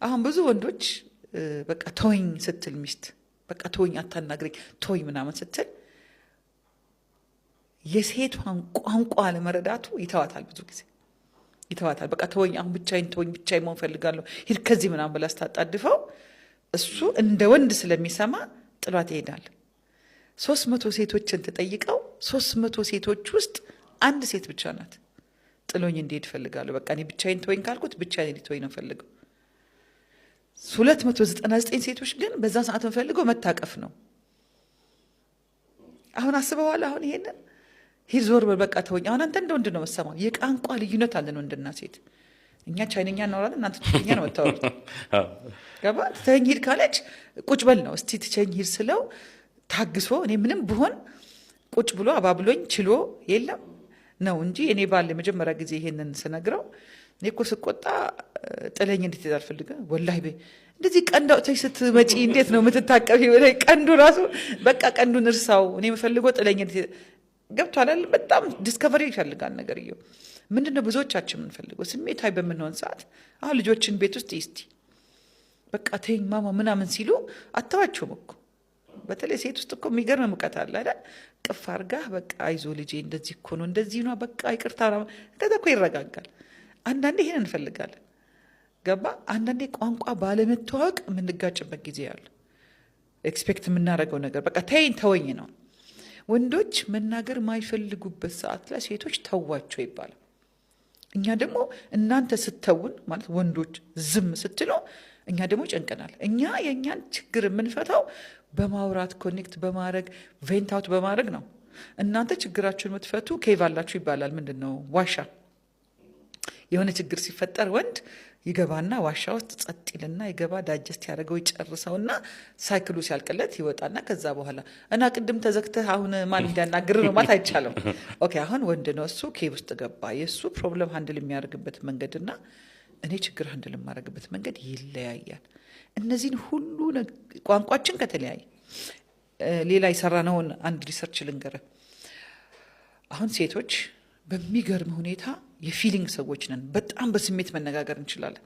አሁን ብዙ ወንዶች በቃ ተወኝ ስትል ሚስት በቃ ተወኝ አታናግረኝ ተወኝ ምናምን ስትል የሴቷን ቋንቋ ለመረዳቱ ይተዋታል። ብዙ ጊዜ ይተዋታል። በቃ ተወኝ አሁን ብቻዬን ተወኝ ብቻዬን መሆን ፈልጋለሁ ሂድ ከዚህ ምናምን ብላ ስታጣድፈው እሱ እንደ ወንድ ስለሚሰማ ጥሏት ይሄዳል። 300 ሴቶችን ተጠይቀው 300 ሴቶች ውስጥ አንድ ሴት ብቻ ናት ጥሎኝ እንዲሄድ ፈልጋለሁ በቃ እኔ ብቻዬን ተወኝ ካልኩት ብቻዬን እንዲተወኝ ነው ፈልገው። 299 ሴቶች ግን በዛ ሰዓት ፈልገው መታቀፍ ነው። አሁን አስበዋል። አሁን ይሄንን ሂድ ዞር በቃ ተወኝ። አሁን አንተ እንደ ወንድ ነው መሰማው። የቋንቋ ልዩነት አለን ወንድና ሴት። እኛ ቻይነኛ እናወራለን እናንተ ትግርኛ ነው የምታወሩት። ገባ? ትተኸኝ ሂድ ካለች ቁጭ በል ነው። እስቲ ትተኸኝ ሂድ ስለው ታግሶ እኔ ምንም ብሆን ቁጭ ብሎ አባብሎኝ ችሎ የለም ነው እንጂ እኔ ባለ መጀመሪያ ጊዜ ይሄንን ስነግረው እኔ እኮ ስቆጣ ጥለኝ እንዴት ይዛልፈልገ ወላሂ እንደዚህ ቀንድ አውጥተሽ ስትመጪ እንዴት ነው የምትታቀፊ? ቀንዱ ራሱ በቃ ቀንዱን እርሳው። እኔ የምፈልገው ጥለኝ እንዴት ገብቷል አይደል? በጣም ዲስከቨሪ ይፈልጋል ነገርየው። ምንድነው ብዙዎቻችን የምንፈልገው ስሜታዊ በምንሆን ሰዓት አሁን ልጆችን ቤት ውስጥ እስቲ በቃ ተይኝ ማማ ምናምን ሲሉ አተዋቸውም እኮ በተለይ ሴት ውስጥ እኮ የሚገርም ሙቀት አለ አይደል? ቅፍ አድርጋህ በቃ አይዞ ልጄ እንደዚህ እኮ ነው እንደዚህ ነው በቃ ይቅርታ ከዛ እኮ ይረጋጋል። አንዳንዴ ይሄን እንፈልጋለን። ገባ? አንዳንዴ ቋንቋ ባለመተዋወቅ የምንጋጭበት ጊዜ አለ። ኤክስፔክት የምናደርገው ነገር በቃ ተይኝ ተወኝ ነው። ወንዶች መናገር ማይፈልጉበት ሰዓት ላይ ሴቶች ተዋቸው ይባላል። እኛ ደግሞ እናንተ ስተውን ማለት ወንዶች ዝም ስትሉ እኛ ደግሞ ጨንቀናል። እኛ የኛን ችግር የምንፈታው በማውራት ኮኔክት በማድረግ ቬንት አውት በማድረግ ነው። እናንተ ችግራችሁን የምትፈቱ ኬቭ አላችሁ ይባላል። ምንድነው? ዋሻ። የሆነ ችግር ሲፈጠር ወንድ ይገባና ዋሻ ውስጥ ጸጥ ይልና ይገባ ዳጀስት ያደርገው ይጨርሰውና ሳይክሉ ሲያልቅለት ይወጣና ከዛ በኋላ እና ቅድም ተዘግተህ አሁን ማን እንዲያናግር ነው ማለት አይቻልም። ኦኬ አሁን ወንድ ነው እሱ ኬቭ ውስጥ ገባ። የሱ ፕሮብለም ሃንድል የሚያደርግበት መንገድና እኔ ችግር ሃንድል የማደርግበት መንገድ ይለያያል። እነዚህን ሁሉ ቋንቋችን ከተለያየ ሌላ የሰራነውን አንድ ሪሰርች ልንገርህ። አሁን ሴቶች በሚገርም ሁኔታ የፊሊንግ ሰዎች ነን። በጣም በስሜት መነጋገር እንችላለን።